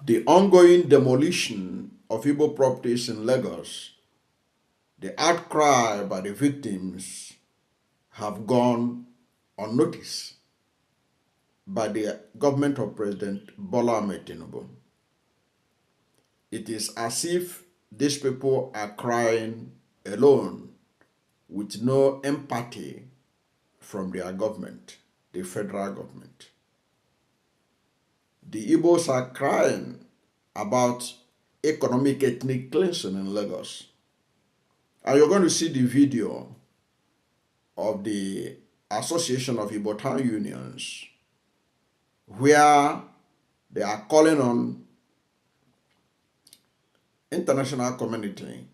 The ongoing demolition of Igbo properties in Lagos, the outcry by the victims have gone unnoticed by the government of President Bola Ahmed Tinubu. It is as if these people are crying alone with no empathy from their government, the federal government. The Igbos are crying about economic ethnic cleansing in Lagos. And you're going to see the video of the Association of Igbo Town Unions where they are calling on international community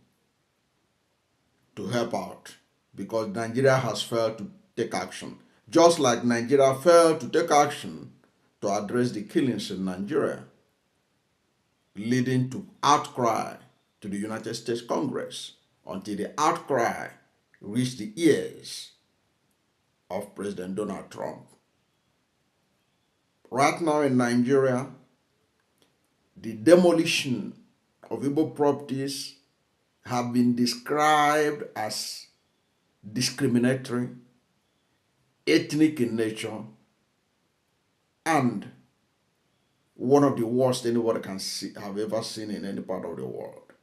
to help out because Nigeria has failed to take action. Just like Nigeria failed to take action to address the killings in Nigeria, leading to outcry to the United States Congress until the outcry reached the ears of President Donald Trump. Right now in Nigeria, the demolition of Igbo properties have been described as discriminatory, ethnic in nature, and one of the worst anybody can have ever seen in any part of the world.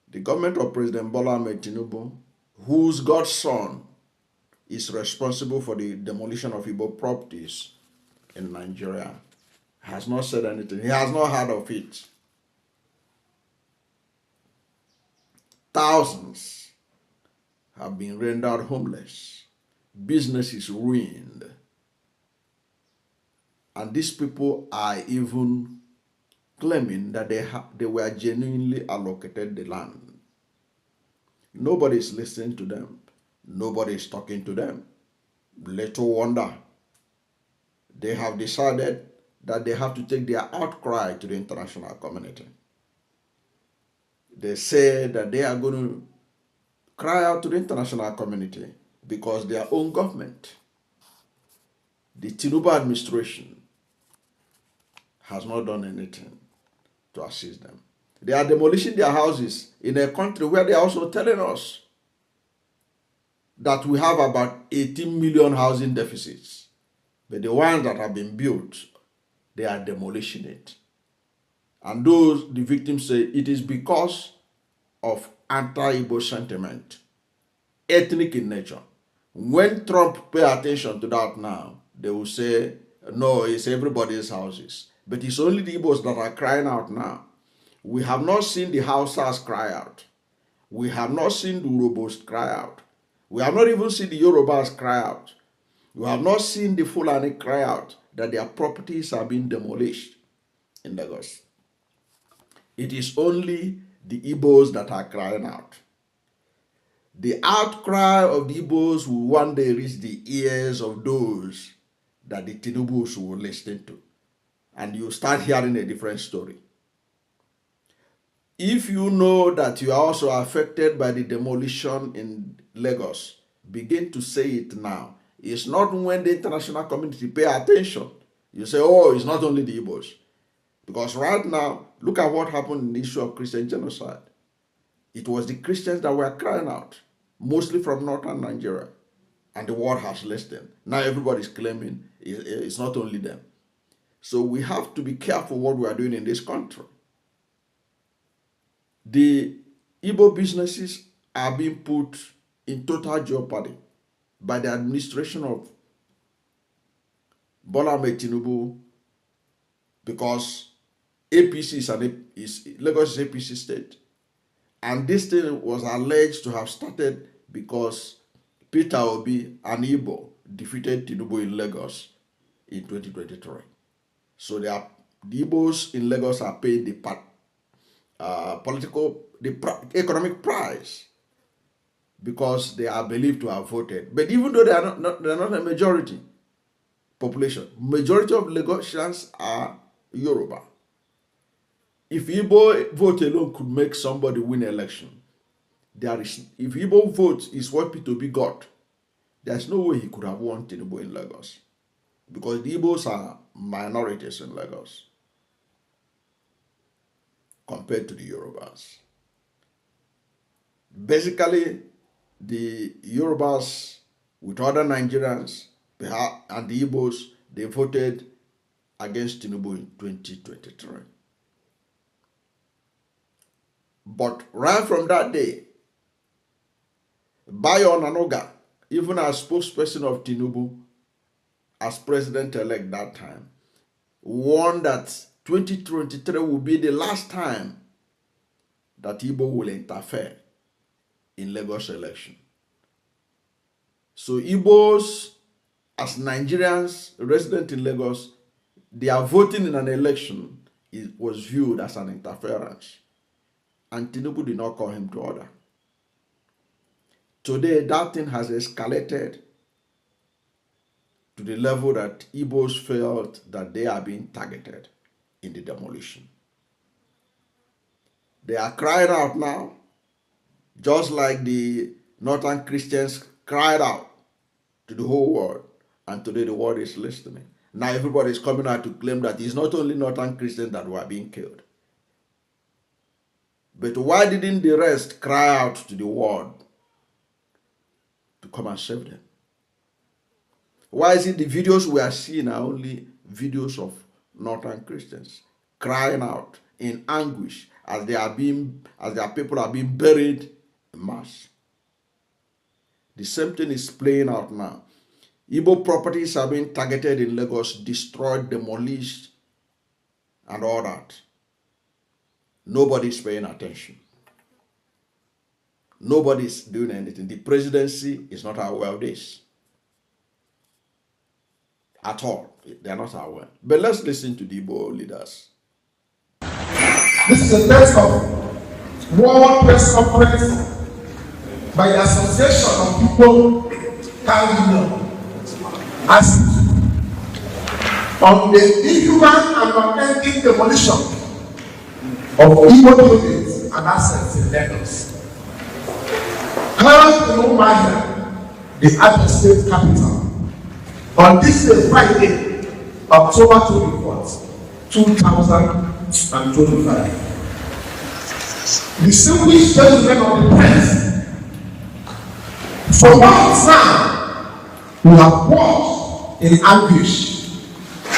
The government of President Bola Ahmed Tinubu, whose godson is responsible for the demolition of Igbo properties in Nigeria, has not said anything. He has not heard of it. Thousands have been rendered homeless. Businesses ruined. And these people are even claiming that they were genuinely allocated the land. Nobody is listening to them. Nobody is talking to them. Little wonder. They have decided that they have to take their outcry to the international community. They say that they are going to cry out to the international community because their own government, the Tinubu administration, has not done anything to assist them. They are demolishing their houses in a country where they are also telling us that we have about 18 million housing deficits. But the ones that have been built, they are demolishing it. And the victims say it is because of anti-Igbo sentiment, ethnic in nature. When Trump pay attention to that now, they will say, no, it's everybody's houses. But it's only the Igbos that are crying out now. We have not seen the Hausas cry out. We have not seen the Urobos cry out. We have not even seen the Yorubas cry out. We have not seen the Fulani cry out that their properties are being demolished in Lagos. It is only the Igbos that are crying out. The outcry of the Igbos will one day reach the ears of those that the Tinubus will listen to. And you start hearing a different story. If you know that you are also affected by the demolition in Lagos, begin to say it now. It's not when the international community pay attention. You say, oh, it's not only the Igbos. Because right now, look at what happened in the issue of Christian genocide. It was the Christians that were crying out, mostly from northern Nigeria. And the world has listened. Now everybody's claiming it's not only them. So we have to be careful what we are doing in this country. The Igbo businesses are being put in total jeopardy by the administration of Bola Ahmed Tinubu because APC is Lagos is APC state. And this thing was alleged to have started because Peter Obi, an Igbo, defeated Tinubu in Lagos in 2023. So the Igbos in Lagos are paying the economic price because they are believed to have voted. But even though they are not a majority population, majority of Lagosians are Yoruba. If Igbo vote alone could make somebody win an election, if Igbo vote is what P2B got, there's no way he could have won Tinubu in Lagos because the Igbos are minorities in Lagos. compared to the Yorubas. Basically, the Yorubas with other Nigerians and the Igbos, they voted against Tinubu in 2023. But right from that day, Bayo Nanoga, even as spokesperson of Tinubu, as president-elect that time, warned that 2023 will be the last time that Igbo will interfere in Lagos election. So Igbos, as Nigerians resident in Lagos, their voting in an election was viewed as an interference. And Tinubu did not call him to order. Today, that thing has escalated to the level that Igbos felt that they are being targeted in the demolition. They are crying out now, just like the Northern Christians cried out to the whole world. And today the world is listening. Now everybody is coming out to claim that it's not only Northern Christians that were being killed. But why didn't the rest cry out to the world to come and save them? Why is it the videos we are seeing are only videos of Northern Christians crying out in anguish as their people are being buried in mass? The same thing is playing out now. Igbo properties are being targeted in Lagos, destroyed, demolished, and all that. Nobody's paying attention. Nobody's doing anything. The presidency is not aware of this. At all. They are not aware. But let's listen to the Igbo leaders. This is the text of World Press Conference by the Association of People Union AITU on the inhuman and unending demolition of Igbo buildings and assets in Lagos. Held in Umuahia, the Abia State capital, on this day, Friday, October 24th, 2025. Distinguished gentlemen of the press, for months now, we have watched in anguish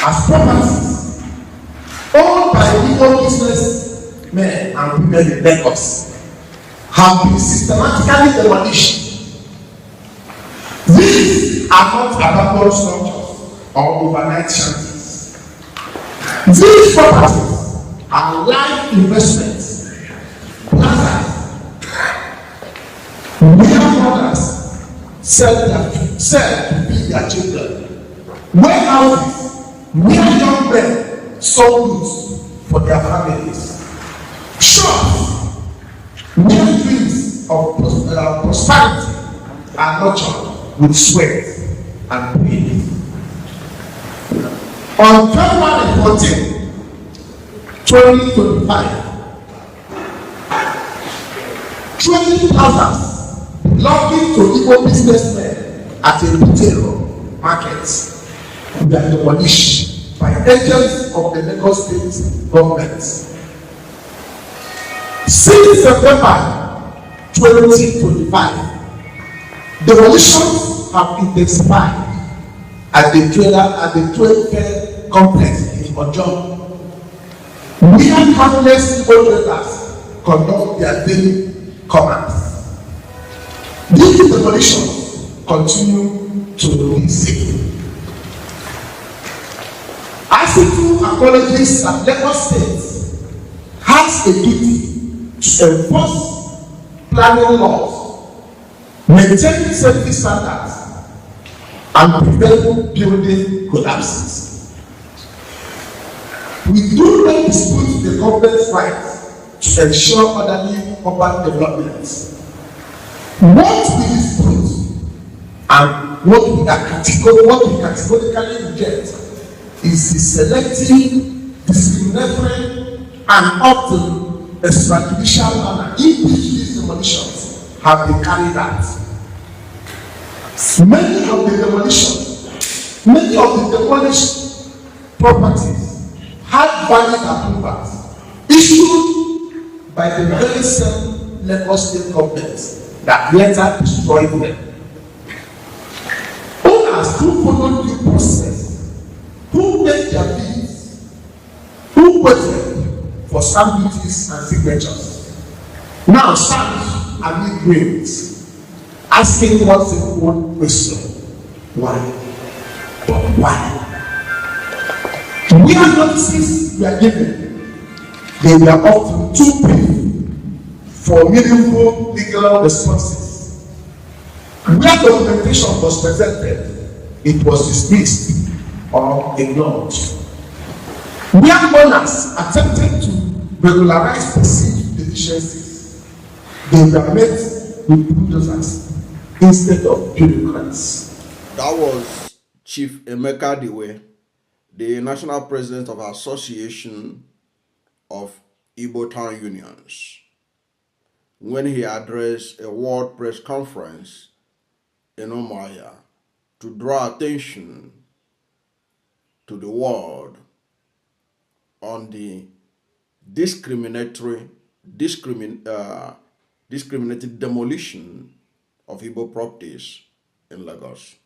as properties owned by Igbo businessmen and women in Lagos have been systematically demolished. These are not abandoned structures or overnight shanties. These properties are life investments, plazas, where mothers sell to feed their children, warehouses where young men sow goods for their families, shops where dreams of prosperity are nurtured with sweat and pain. On February 14, 2025, 20,000 belonging to Igbo businessmen at a retail market were demolished by agents of the Lagos State government. Since September 2025, demolitions have intensified at the 12th complex in Ojo, where countless Igbo traders conduct their daily commerce. These demolitions continue to be seen. AITU acknowledges that Lagos State has a duty to enforce planning laws, maintain safety standards, and prevent building collapses. We do not dispute the government's right to ensure orderly urban development. What we dispute and what we categorically reject is the selective, discriminatory, and often extrajudicial manner in which these demolitions have been carried out. Many of the demolished properties had valid approvals issued by the very same Lagos state government that later destroyed them. Owners who followed due process, who paid their fees, who waited for stamp duties and signatures, now stand amid graves, asking one simple question: why? Why? Where notices were given, they were often too brief for meaningful legal responses. Where documentation was presented, it was dismissed or ignored. Where owners attempted to regularize perceived deficiencies, they were met with bulldozers instead of bureaucrats. That was Chief Emeka Diwe, the national president of Association of Igbo Town Unions, when he addressed a world press conference in Umuahia to draw attention to the world on the discriminating demolition of Igbo properties in Lagos.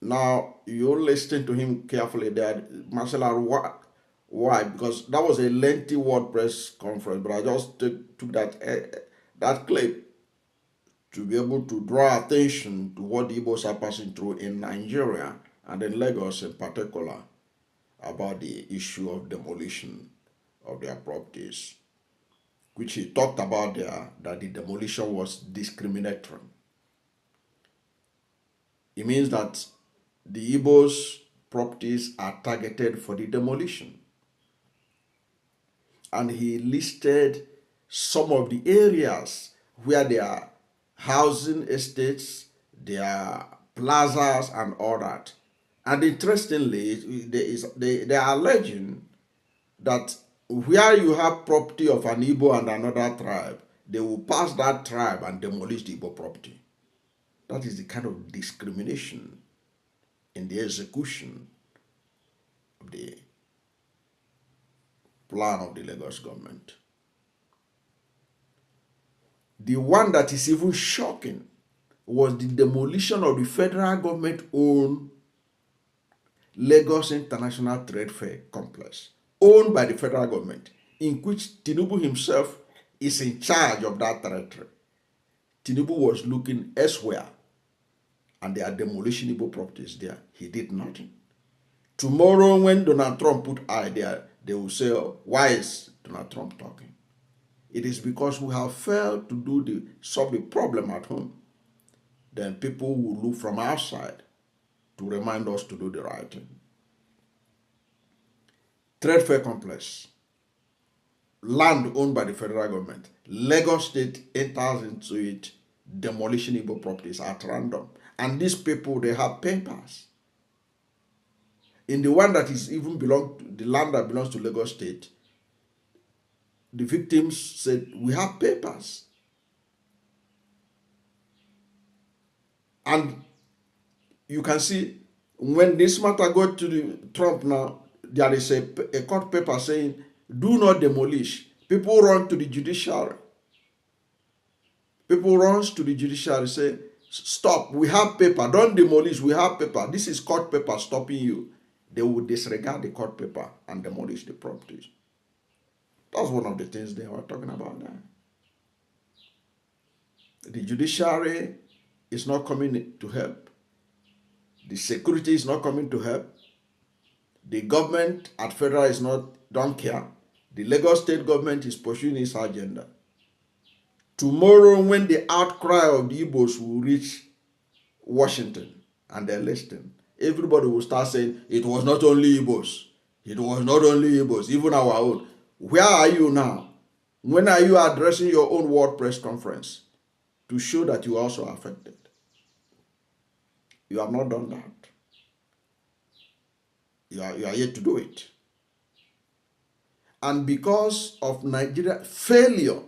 Now, you're listening to him carefully there, Marcella. Why? Because that was a lengthy word press conference, but I just took that clip to be able to draw attention to what the Igbos are passing through in Nigeria and in Lagos in particular about the issue of demolition of their properties, which he talked about there, that the demolition was discriminatory. It means that the Igbos' properties are targeted for the demolition. And he listed some of the areas where there are housing estates, there are plazas and all that. And interestingly, they are alleging that where you have property of an Igbo and another tribe, they will pass that tribe and demolish the Igbo property. That is the kind of discrimination in the execution of the plan of the Lagos government. The one that is even shocking was the demolition of the federal government-owned Lagos International Trade Fair Complex, owned by the federal government, in which Tinubu himself is in charge of that territory. Tinubu was looking elsewhere, and they are demolishing Igbo properties there. He did nothing. Tomorrow, when Donald Trump put eye there, they will say, why is Donald Trump talking? It is because we have failed to solve the problem at home. Then people will look from outside to remind us to do the right thing. Trade Fair Complex, land owned by the federal government. Lagos State enters into it, demolishing Igbo properties at random. And these people, they have papers. In the one that is even the land that belongs to Lagos State, the victims said, we have papers. And you can see when this matter got to the Trump now, there is a court paper saying, do not demolish. People run to the judiciary. People run to the judiciary, say, stop, we have paper, don't demolish, we have paper. This is court paper stopping you. They will disregard the court paper and demolish the properties. That's one of the things they were talking about now. The judiciary is not coming to help. The security is not coming to help. The government at federal don't care. The Lagos state government is pursuing its agenda. Tomorrow, when the outcry of the Igbos will reach Washington and they're listening, everybody will start saying, it was not only Igbos. It was not only Igbos, even our own. Where are you now? When are you addressing your own world press conference to show that you are also affected? You have not done that. You are yet to do it. And because of failure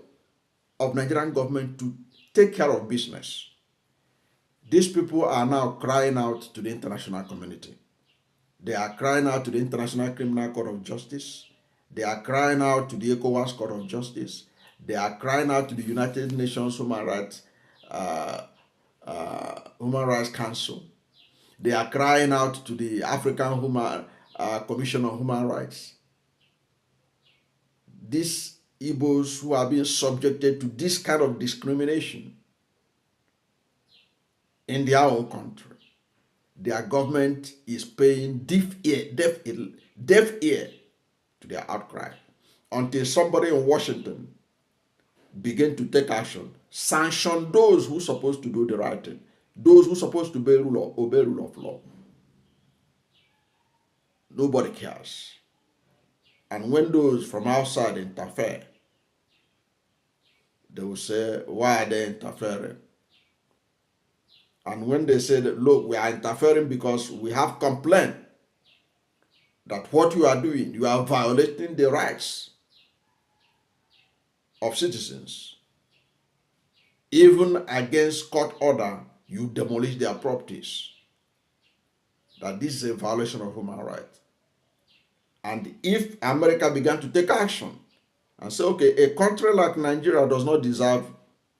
of Nigerian government to take care of business, these people are now crying out to the international community. They are crying out to the International Criminal Court of Justice. They are crying out to the ECOWAS Court of Justice. They are crying out to the United Nations Human Rights Council. They are crying out to the African Commission on Human Rights. These Igbos who are being subjected to this kind of discrimination in their own country, their government is paying deaf ear to their outcry until somebody in Washington begin to take action, sanction those who are supposed to do the right thing, those who are supposed to obey rule of law. Nobody cares. And when those from outside interfere, they will say, why are they interfering? And when they say that, look, we are interfering because we have complained that what you are doing, you are violating the rights of citizens. Even against court order, you demolish their properties. That this is a violation of human rights. And if America began to take action and say, okay, a country like Nigeria does not deserve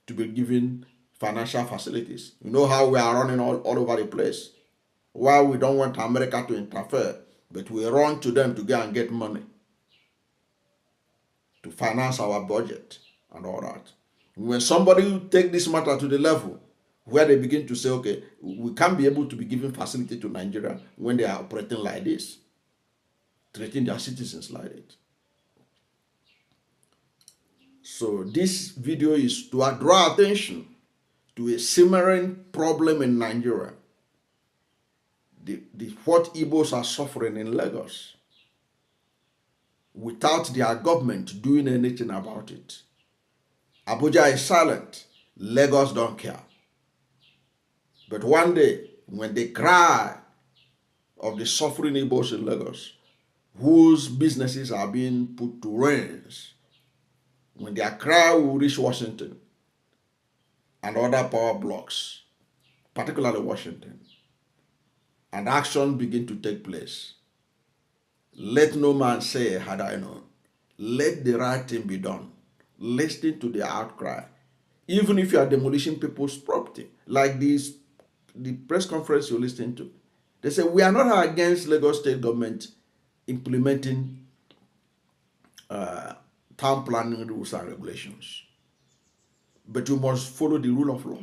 to be given financial facilities. You know how we are running all over the place. Why we don't want America to interfere, but we run to them to go and get money to finance our budget and all that. When somebody take this matter to the level where they begin to say, okay, we can't be able to be giving facility to Nigeria when they are operating like this, treating their citizens like it. So this video is to draw attention to a simmering problem in Nigeria. What Igbos are suffering in Lagos without their government doing anything about it. Abuja is silent. Lagos don't care. But one day, when they cry of the suffering Igbos in Lagos, whose businesses are being put to ruins, when their cry will reach Washington and other power blocks, particularly Washington, and action begin to take place, let no man say, had I known. Let the right thing be done. Listen to the outcry. Even if you are demolishing people's property, like the press conference you're listening to, they say, we are not against Lagos state government implementing town planning rules and regulations. But you must follow the rule of law.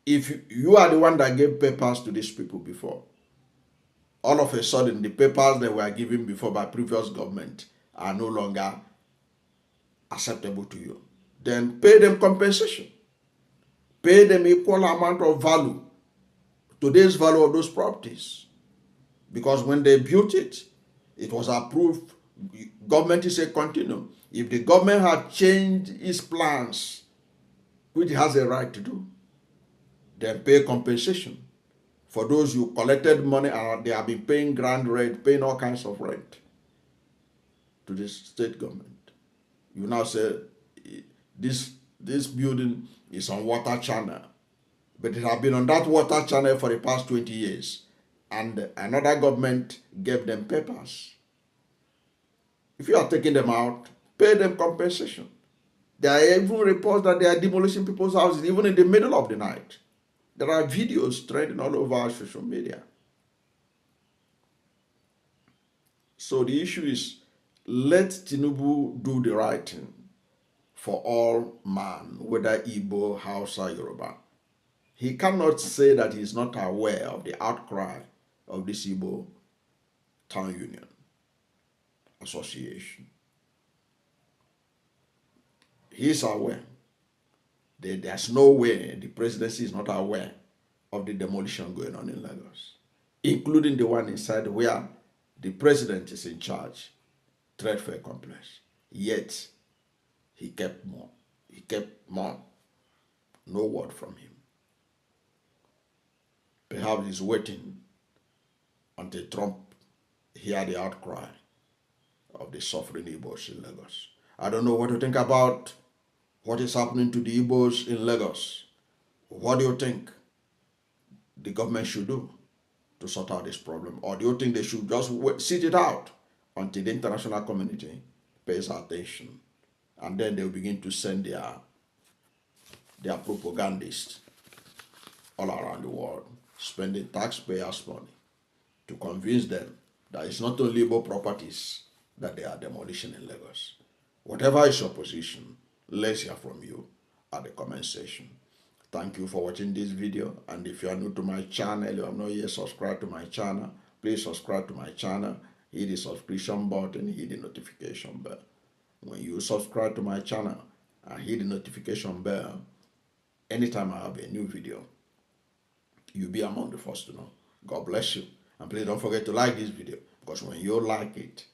If you are the one that gave papers to these people before, all of a sudden the papers they were given before by previous government are no longer acceptable to you, then pay them compensation. Pay them equal amount of value, today's value of those properties. Because when they built it, it was approved. Government is a continuum. If the government had changed its plans, which it has a right to do, then pay compensation. For those who collected money and they have been paying grand rent, paying all kinds of rent to the state government. You now say, this building is on water channel, but it has been on that water channel for the past 20 years, and another government gave them papers. If you are taking them out, pay them compensation. There are even reports that they are demolishing people's houses, even in the middle of the night. There are videos trending all over our social media. So the issue is, let Tinubu do the right thing for all man, whether Igbo, Hausa, Yoruba. He cannot say that he is not aware of the outcry of this Igbo Town Union Association. He is aware. There's no way the presidency is not aware of the demolition going on in Lagos, including the one inside where the president is in charge, Trade Fair Complex. Yet, he kept mum. He kept mum. No word from him. Perhaps he's waiting until Trump hear the outcry of the suffering Igbos in Lagos. I don't know what to think about what is happening to the Igbos in Lagos. What do you think the government should do to sort out this problem? Or do you think they should just sit it out until the international community pays attention. And then they'll begin to send their propagandists all around the world, spending taxpayers' money to convince them that it's not only Igbo properties that they are demolishing in Lagos. Whatever is your position, let's hear from you at the comment section. Thank you for watching this video, and if you are new to my channel, you have not yet subscribed to my channel, please subscribe to my channel, hit the subscription button, hit the notification bell. When you subscribe to my channel and hit the notification bell, anytime I have a new video, you'll be among the first to know. God bless you. And please don't forget to like this video, because when you like it,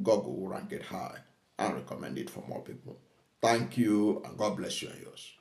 Google will rank it high and recommend it for more people. Thank you, and God bless you and yours.